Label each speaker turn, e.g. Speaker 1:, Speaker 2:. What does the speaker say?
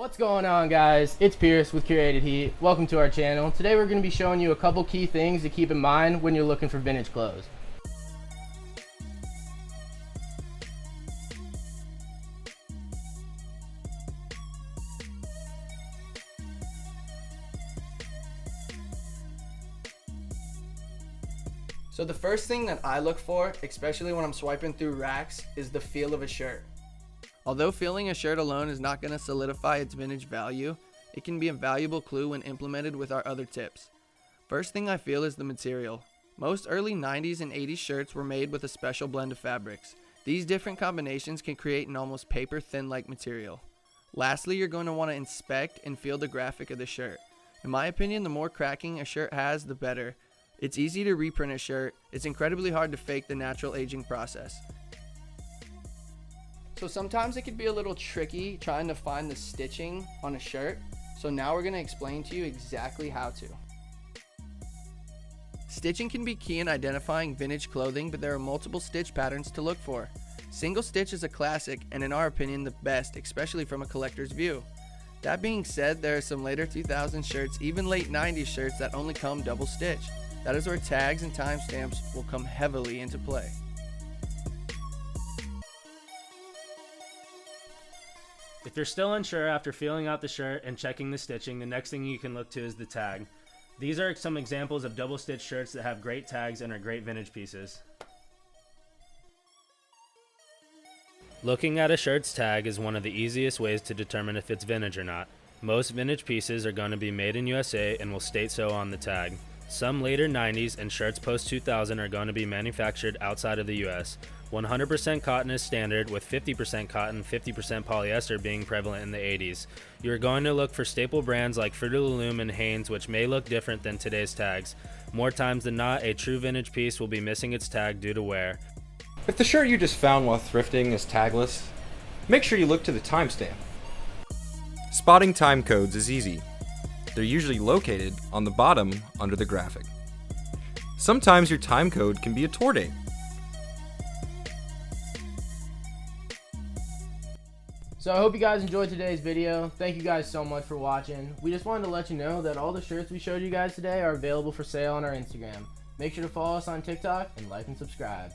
Speaker 1: What's going on, guys? It's Pierce with Curated Heat. Welcome to our channel. Today we're going to be showing you a couple key things to keep in mind when you're looking for vintage clothes.
Speaker 2: So the first thing that I look for, especially when I'm swiping through racks, is the feel of a shirt. Although feeling a shirt alone is not going to solidify its vintage value, it can be a valuable clue when implemented with our other tips. First thing I feel is the material. Most early 90s and 80s shirts were made with a special blend of fabrics. These different combinations can create an almost paper thin like material. Lastly, you're going to want to inspect and feel the graphic of the shirt. In my opinion, the more cracking a shirt has, the better. It's easy to reprint a shirt. It's incredibly hard to fake the natural aging process. So sometimes it can be a little tricky trying to find the stitching on a shirt. So now we're going to explain to you exactly how to. Stitching can be key in identifying vintage clothing, but there are multiple stitch patterns to look for. Single stitch is a classic and in our opinion the best, especially from a collector's view. That being said, there are some later 2000s shirts, even late 90s shirts that only come double stitch. That is where tags and timestamps will come heavily into play.
Speaker 3: If you're still unsure after feeling out the shirt and checking the stitching, the next thing you can look to is the tag. These are some examples of double stitch shirts that have great tags and are great vintage pieces. Looking at a shirt's tag is one of the easiest ways to determine if it's vintage or not. Most vintage pieces are going to be made in USA and will state so on the tag. Some later 90s and shirts post 2000 are going to be manufactured outside of the US. 100% cotton is standard, with 50% cotton, 50% polyester being prevalent in the 80s. You are going to look for staple brands like Fruit of the Loom and Hanes, which may look different than today's tags. More times than not, a true vintage piece will be missing its tag due to wear.
Speaker 4: If the shirt you just found while thrifting is tagless, make sure you look to the timestamp. Spotting time codes is easy. They're usually located on the bottom under the graphic. Sometimes your time code can be a tour date.
Speaker 1: So I hope you guys enjoyed today's video. Thank you guys so much for watching. We just wanted to let you know that all the shirts we showed you guys today are available for sale on our Instagram. Make sure to follow us on TikTok and like and subscribe.